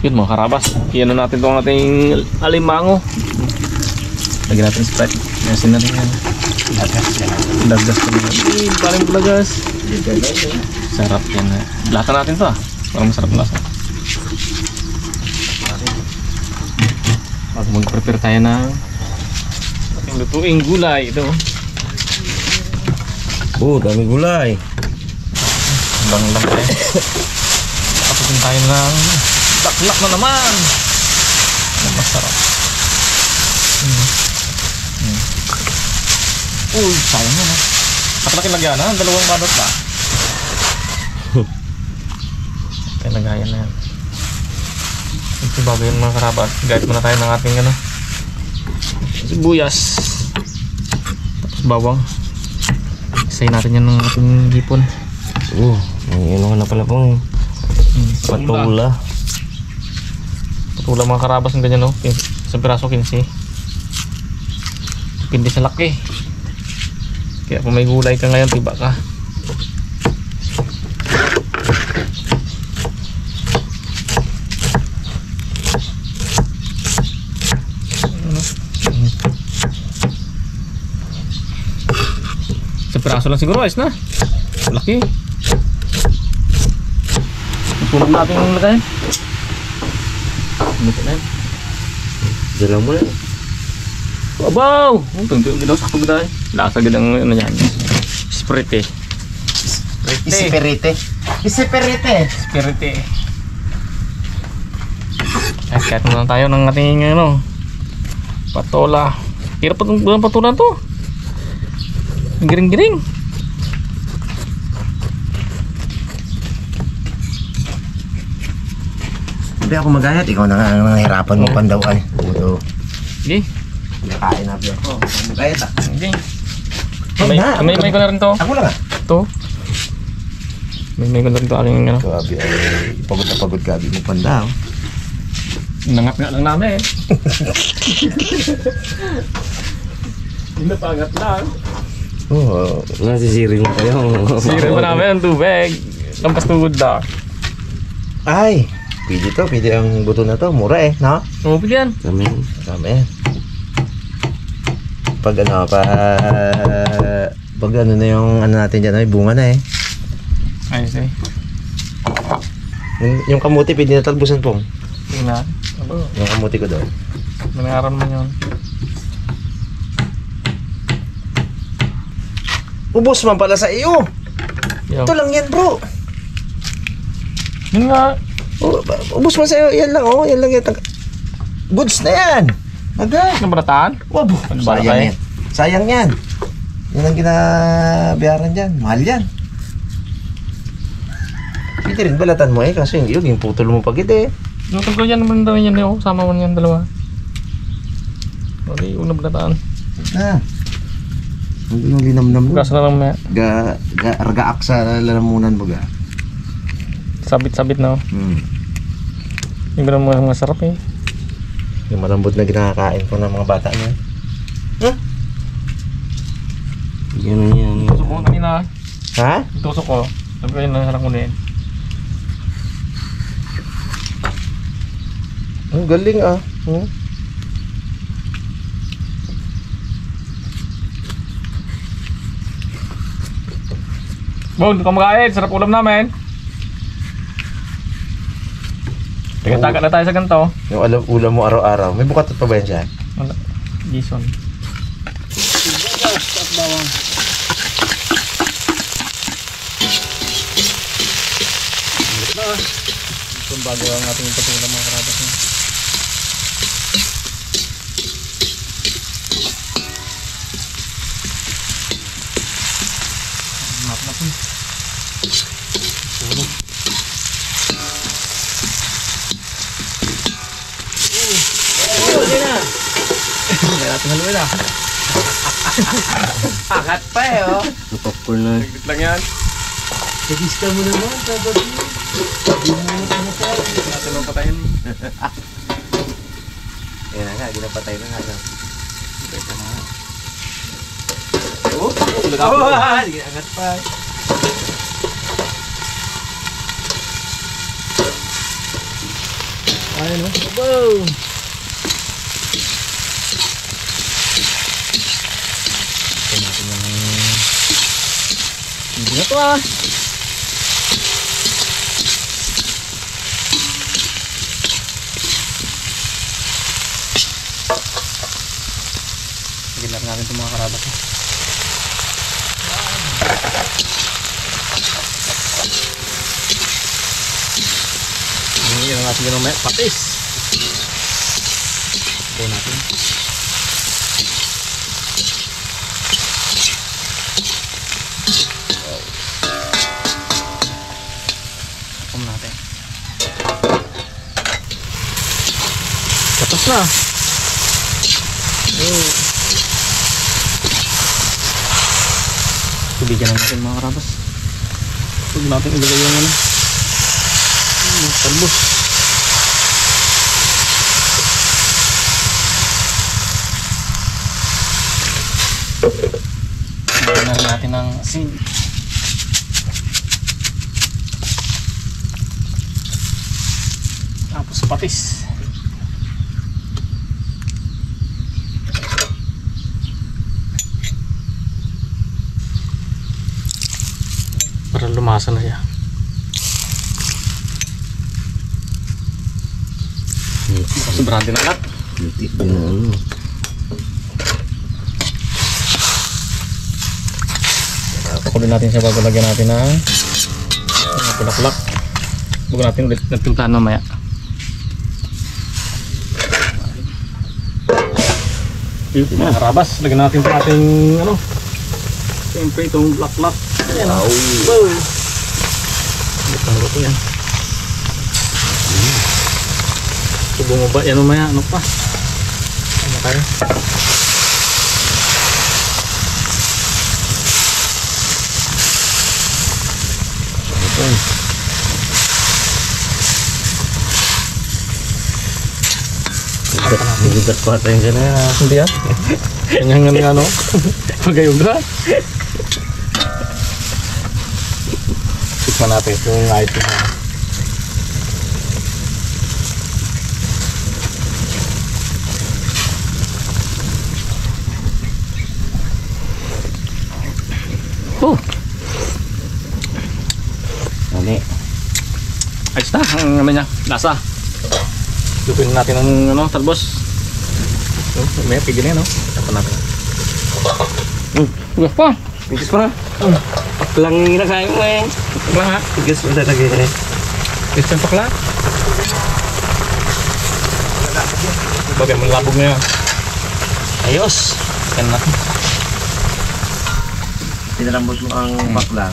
Yun mga karabas, iyan na natin itong ating alimango. Lagyan natin Sprite. Yasin na rin yan. Lagas ko na. Paling lagas. Sarap yan. Lata natin to parang masarap na lasa. Mag-prepare tayo ng ating lutuing gulay. Ito. Daming gulay. Bang-bang tayo. Tapusin tayo ng daklak na naman. Masarap. Uy, sayang na. Nakalaki lagyan ha. Dalawang balot pa. Kaya lagayan na yan. Ito bago yung mga karabas. Gayat muna tayo ng ating sibuyas. Tapos bawang. Isayin natin yan ng ating hipon. May ano na pala pong patula. Patula mga karabas ng ganyan no. Sa piraso 15. Depende sa laki. Kaya kung may gulay ka ngayon, tiba ka. Sa piraso lang siguro, ayos na. Laki. Tulog natin yung lagayin. Lumit na yun. Dala mo na. Wow! Tungtong ginaw sa kapagdahay. Lasa gandang ano yan. Sprite. Isipirite. Sprite. Kahit muna tayo ng ating patola. Hirap pa itong patola to. Giring-giring. Hindi ako magayat. Ikaw na nga nahirapan mo pandawaan. Sige. Nakain na ako. Magayat ah. Sige. May ko na rin to. Ako lang ah. Ito. May ko na rin to aking Grabe ay pagod na pagod ka. Di mo pandaw. Nangat nga lang namin. Napangat lang. Nasisiring mo kayo. Sirin pa namin ang tubig. Lampas tugod na. Ay, pwede to. Pwede ang buto na to. Mura eh, no? Tumupig yan. Kami pag na yung natin dyan ay bunga na eh. Ayos eh. Yung kamuti pwede na talbusan pong. Tingnan. Yung kamuti ko daw. Nangaran mo yun. Ubos man pala sa iyo. Yo. Ito lang yan bro. Yun nga. Ubos man sa iyo. Yan lang oh. Yan lang yan. Goods na yan. Agad. Nabarataan? Wabo. Ano ba Sayang kayo? yan. Sayang yan. Yan ang ginabayaran dyan. Mahal yan. Hindi rin balatan mo eh. Kasi yung putol mo pagit eh. Nutol ko yan naman daw yan. Sama mo yan dalawa. Okay, yung nabarataan. Na. Ang linamnam mo. Gas na lang maya. Ragaak sa lalamunan mo ga. Sabit-sabit na. Yung ganun mga masarap eh. Yung malambot na ginakain ko ng mga bata niya. Huh? Yan. Tusok ko kanina. Ha? Tusok ko. Sabi ko yun na harang ulit. Ang galing ah. Bon, hindi ka makain. Sarap ulam namin. Taga-taga na tayo sa ganito. Yung ulam mo araw-araw. May bukatot pa ba yan siya? Wala. Jason. Ito bago ang ating patula mga karabas niya. Napin. Tulog. Kaya natin haluin ah. Pakat pa eh oh. Popcorn na. Sigit lang yan. Sagista mo naman. Sabi mo. Hindi mo naman tayo. Natin ang patayin. Ayan na nga. Ginapatay na nga. Teka na. Oh, sige, angat pa. tayo, no? Wow! Ito natin yung... Hindi na to ah! Lagyan natin itong mga karabas. Hindi na natin yung patis. Ito natin. Ito natin. Patas na. Tubigan na natin mga karabas. Huwag natin ilagay yung ano. Talbos. Lagyan na natin ng asin. Tapos patis. Para lumasa na siya. Sobrang din alat. Pakuloy natin siya bago lagyan natin ng pulaklak. Bago natin ulit nagtimplahan mamaya. Mga karabas, lagyan natin sa ating ano. Siyempre itong black. Ayan o. Wow! Luto yan. Subo mo ba? Yan o maya. Ano pa? Ano tayo? Ito. Nagugat ko ata yung ganyan. Hindi ah. Kanyang nga ano. Pagayuga. Tikman natin yung item na. Oh! Ano? Ayos na ang ano niya. Lasa. Lupin natin ang ano, talbos. May pigil yan, no? Tapan natin. Ugas pa. Tigas pa na. Paklang yung nakain mo eh. Pakla ha. Tigas pa talaga eh. Tigas yung pakla. Bagay mo labog na yan. Ayos. Yan natin. Pinalambot mo ang paklang.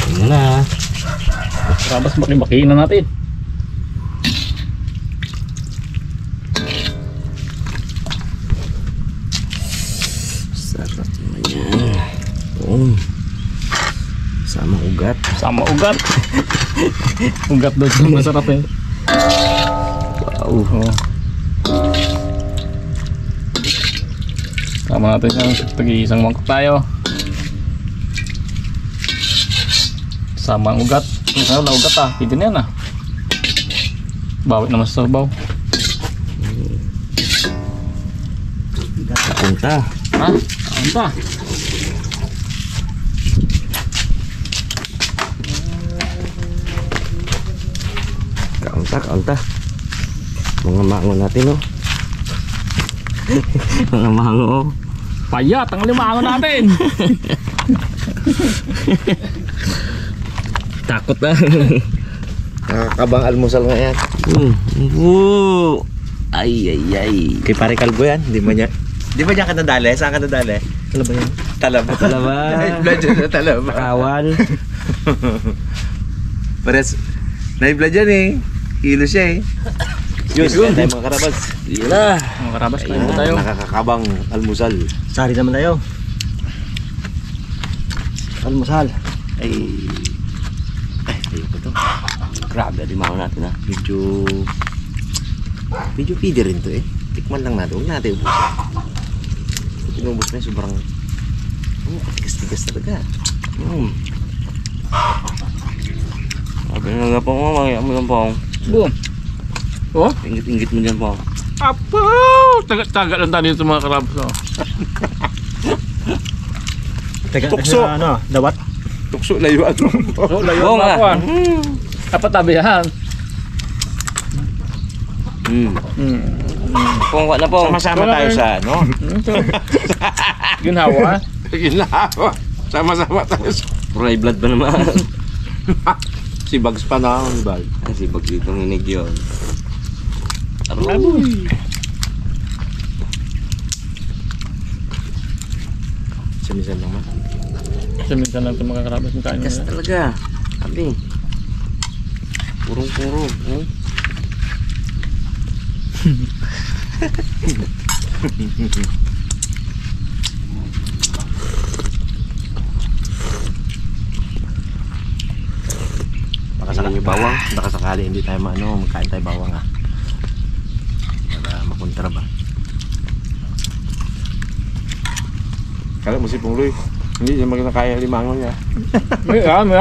Ayun na. Karabas, baki-bakiin na natin. Sarap naman yan. Sama ugat. Sama ugat. Ugat doon sa masarap eh. Wow. Oh. Tama natin yung tag-iisang mangkok tayo. Sama ang ugat. Ano na ugat ah. Pwede na yan ah. Bawit naman sa sabaw. Punta. Ha? Ano pa? Kaunta. Mga mango natin oh. Mga mango oh. Payat ang limango natin. Takot na. Nakakabang almusal nga yan. Ay. Kay pare Kalbo yan. Di ba niya ka nadali? Saan ka nadali? Talaba yan. Talaba. Naibla dyan sa talaba. Kawan. Pares, naibla dyan eh. Hilo siya eh. Yun tayo mga karabas. Yun na. Mga karabas, kain mo tayo. Nakakakabang almusal. Sari naman tayo. Almusal. Ayoko to. Grabe, alimango natin ha. Medyo pide rin to eh. Tikman lang natin. Huwag natin ubusin. Inubos na sobrang katigas-tigas talaga. Sabi na nga po mo, mangya mo lang po. Boom. Oh? Ingit-ingit mo dyan po. Apa? Taga-taga lang tayo dito mga karabas. Oh. Tukso. Ano, dawat. Tukso layuan mo. So, layo Oo nga. ako ah. Dapat tabihan. Pong, wala na po. Sama-sama tayo sa ano. Ginhawa. Ginawa. Sama-sama tayo sa... Pray blood ba naman? Si Bugs pa na ako, Bag. Kasi pag dito nginig yun. Aroy. Simisan lang man. Minsan lang ito mga karabas ng kain Gas nila. talaga. Sabi. Purong-puro. Baka sakali hindi tayo magkain tayo bawang ah. Para makontra ba. Kala mo si Pungloy, hindi niya magkakaya limangon niya. May may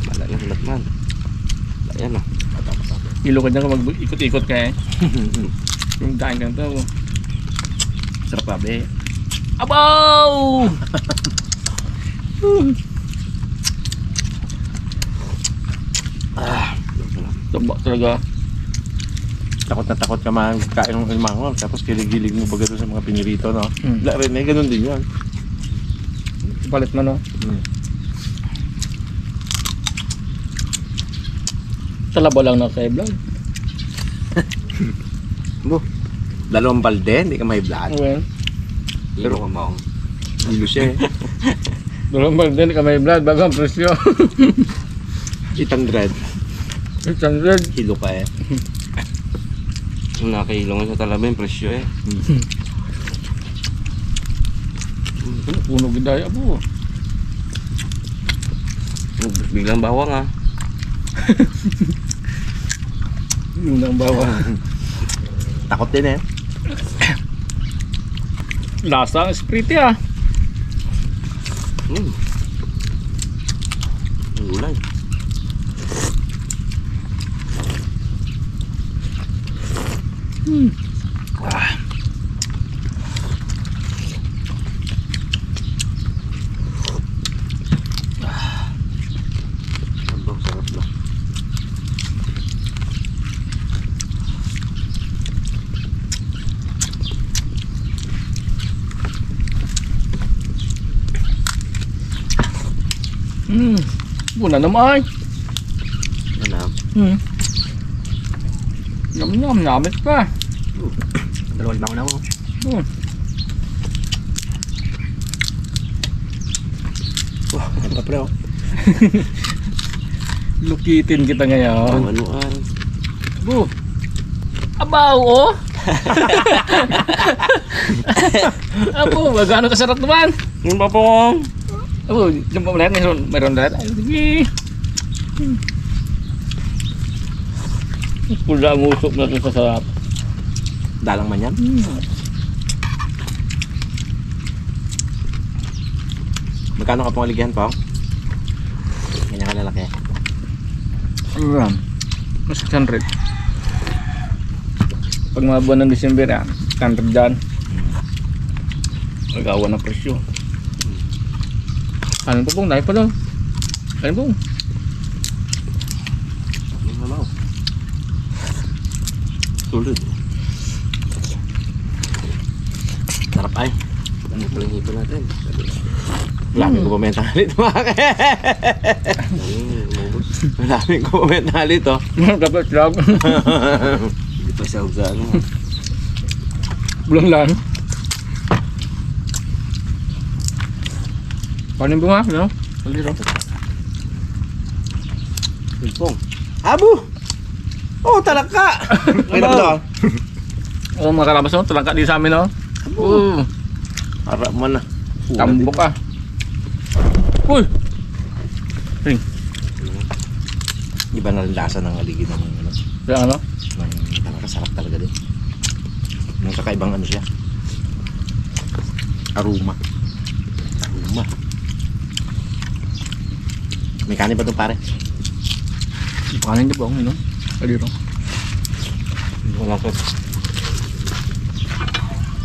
Wala na ulat man. Ayan o. ilokad niya ka mag-ikot-ikot ka eh. Yung kain ka ito. Sarap pa be. Abaw! Taba talaga. Takot na takot ka magkain ng limangon, tapos kilig-gilig mo baga doon sa mga pinirito, no? Mm. May ganun din yun. Palit mo no. Talaba lang na kay vlog. Dalawang balde, hindi ka may blood. Well, Pero kamaong. Hilo siya eh. normal din kami vlog bago ang presyo. 800. 600. Kilo ka eh. Kung nakailong sa talaba yung presyo eh. Puno gidaya po. Biglang bawang ah. Yung nang bawang. Takot din eh. Lasa ang sprite ah. Ang gulay. Sarap lang. Puna naman. Ano? Yum, namit pa. Dalawang bango na ako. Ano ka pre oh? Lukitin kita ngayon. Manuan. Bu. Abaw oh. Apo, magano kasarap naman. Yung papong. Apo, yung pamalat mayroon lahat. Ay, sige. Pula ang usok na ito sa sarap. Dalang man yan. Magkano ka pong aligyan pa? Ganyan ka lalaki. Alam. Mas 600. Pag mga buwan ng December, 600 dyan. Nagawa ng presyo. Ano pa pong? Dahil pa daw. Ano pong? Ano? Tulad. Sarap ay. Ano pa lang hito natin? Maraming kumamenta halit mga Umubos. Maraming kumamenta halit oh. Dapat lang. Hindi pa siya sa ano. Bulang lang. Paano bunga? No? Aliro. Pulpong. Abo! Oh, talaka! May daw. Oo, mga karabas mo, talangka din sa amin, no? Oo. Harap mo na. Tambok ka. Uy! Ring. Iba na rin lasa ng aligi ng ano. Kaya ano? Ng talaka, sarap talaga din. Yung kakaibang ano siya. Aruma. May kanin pa ito pare. Kanin niyo ba ang inom? Kaliro. Wala ko.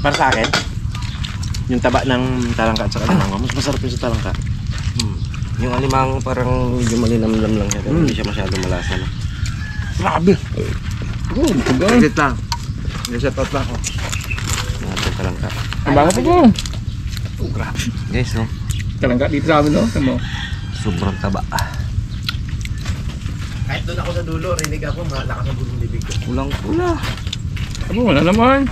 Para sa akin, yung taba ng talangka at saka alimango, mas masarap yung sa talangka. Yung alimang parang medyo malinamlam lang siya. Hindi siya masyado malasa na. Grabe! Tugang. Exit lang. Reset out lang ako. Natin ka lang ka. Ang bango po po. Guys, no? Kalangka dito sa amin, no? Tamo. Sobrang taba. Kahit doon ako sa dulo, rinig ako, malakas ang bulong bibig ko. Kulang-kula. Abo, wala naman.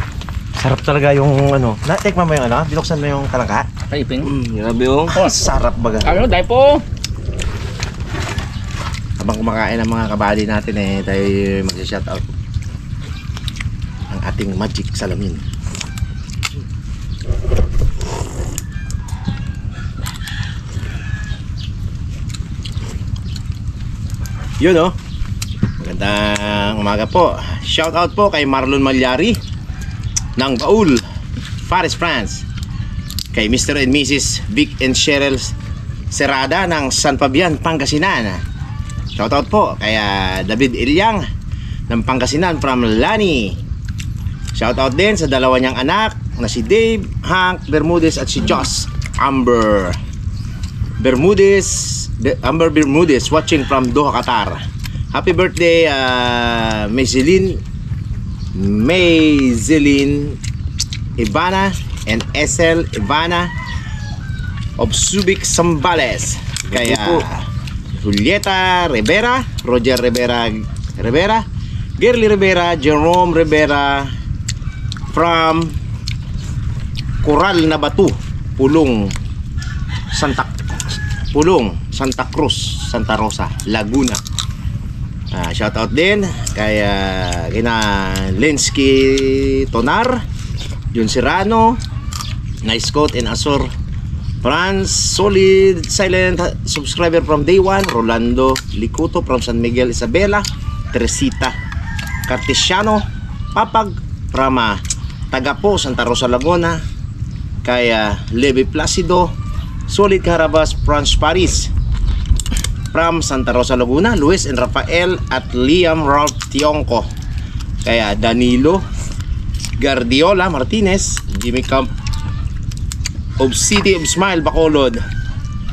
Sarap talaga yung ano. Na-take mo yung ano? Binuksan mo yung talangka? Kaiping. Grabe yung. Sarap baga. Ano, dahil po. Habang kumakain ng mga kabali natin tayo mag-shoutout ang ating magic salamin. Yun oh. Magandang umaga po. Shoutout po kay Marlon Malyari ng Baul, Paris, France. Kay Mr. and Mrs. Vic and Cheryl Serada ng San Fabian, Pangasinan. Shoutout po kay David Ilyang ng Pangasinan from Lani. Shoutout din sa dalawa niyang anak na si Dave, Hank Bermudez at si Joss Amber Bermudez. Amber Bermudez watching from Doha, Qatar. Happy birthday Mayzelin Ivana and Esel Ivana of Subic, Zambales. Kaya Julieta Rivera, Roger Rivera, Gerly Rivera, Jerome Rivera from Coral na Batu, Pulong, Santa Cruz, Santa Rosa, Laguna. Shout out din kay kina Linsky Tonar, Jun Serrano, Nice Coat and Azor France, solid silent subscriber from day one, Rolando Licuto from San Miguel Isabela, Teresita Cartesiano, Papag from Tagapo, Santa Rosa, Laguna, kaya Levi Placido, solid Carabas, France Paris from Santa Rosa, Laguna, Luis and Rafael at Liam Ralph Tionco, kaya Danilo Guardiola Martinez, Jimmy Camp of City of Smile, Bacolod.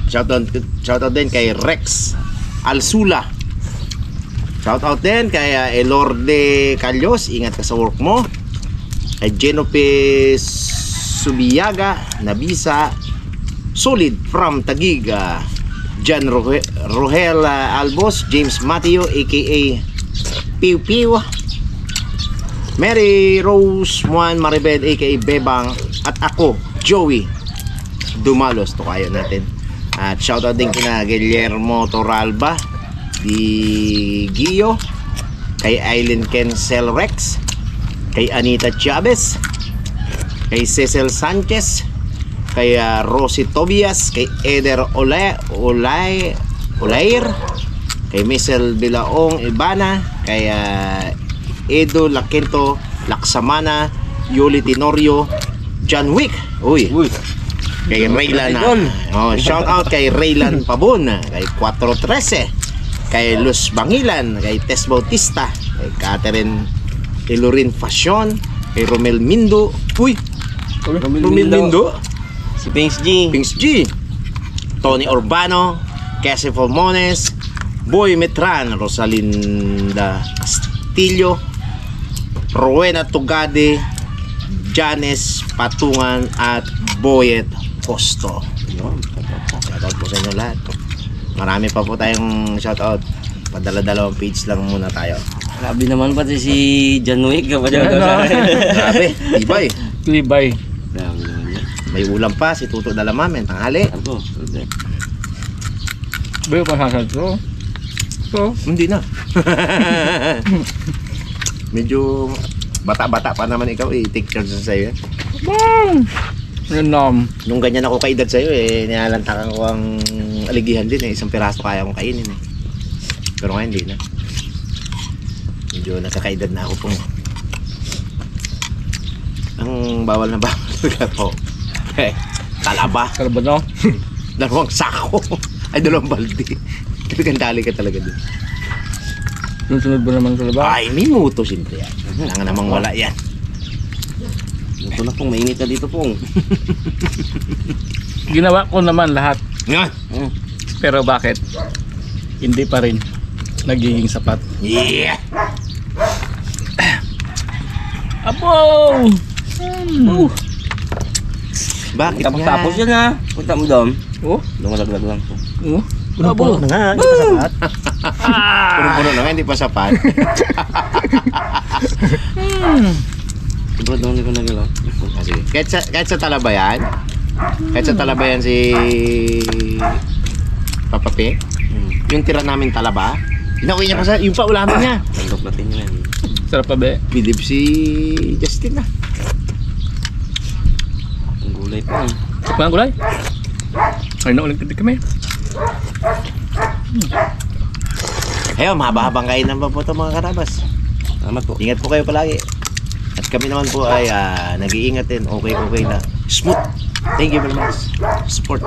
Shoutout din kay Rex Alsula. Shoutout din kay Elorde Calyos, ingat ka sa work mo. Kay Genope Subiaga, Nabisa, solid from Taguig, John Rohel Albos, James Mateo aka Piu Piu, Mary Rose Juan Maribel aka Bebang, at ako Joey Dumalos, to kayo natin. At shoutout din kina Guillermo Toralba Di Gio, kay Aileen Kensel Rex, kay Anita Chavez, kay Cecil Sanchez, kay Rosie Tobias, kay Eder Olair, kay Michelle Bilaong Ibana, kay Edo Laquento Laksamana, Yuli Tenorio, John Wick, kay Raylan, shout out kay Raylan Pabon, kay 413, kay Luz Bangilan, kay Tess Bautista, kay Catherine Elorin Fashion, kay Romel Mindo, Romel Mindo, Si Pings G. Tony Urbano, Cassie Fulmones, Boy Metran, Rosalinda Castillo, Rowena Tugade, Janice Patungan at Boyet Costo. Shoutout po sa inyo lahat. Marami pa po tayong shoutout. Padala-dalawang page lang muna tayo. Grabe naman pati si John Wick. Grabe, ibay. Libay. Grabe naman yan. May ulam pa si Tuto Dalamamen, tanghali. Ako. Bayo pa sasal to. So, Hindi na. Medyo bata-bata pa naman ikaw, take charge sa sa'yo. bang! Renom. Nung ganyan ako kaedad sa'yo, nilalantakan ko ang aligihan din. Isang piraso kaya kong kainin. Pero ngayon hindi na. Medyo nakakaedad na ako pong. Ang bawal na bawal. talaba. Kalabad no? 2 sako. Ay, 2 balde. Dali ka talaga dun. Yung sunod ba naman kalabad? Ay, minuto siyempre yan. Kailangan namang wala yan. Ito na pong, mainit na dito pong. Ginawa ko naman lahat. Yan. Pero bakit? Hindi pa rin nagiging sapat. Yeah. Apo! Bakit Tapos yan ha. Punta mo doon. Oh? Lumalaglag lang po. Oh? Puno-puno na nga, hindi pa sapat. Punong-puno na nga, hindi pa sapat. Sobrang doon ko nagalaw. Ah, sige. Kahit sa talaba yan, si Papa P, yung tira namin talaba, inakuha niya pa sa, yung pa ulamin niya. Tandok natin yun. Sarap pa be. Believe si Justin na. Ang gulay po. Mga gulay? Ay na ulit kami. Ayun, mahaba-habang kainan pa po ito mga karabas. Salamat po. Ingat po kayo palagi. At kami naman po ay nag-iingat din. Okay na. Smooth. Thank you very much. Support.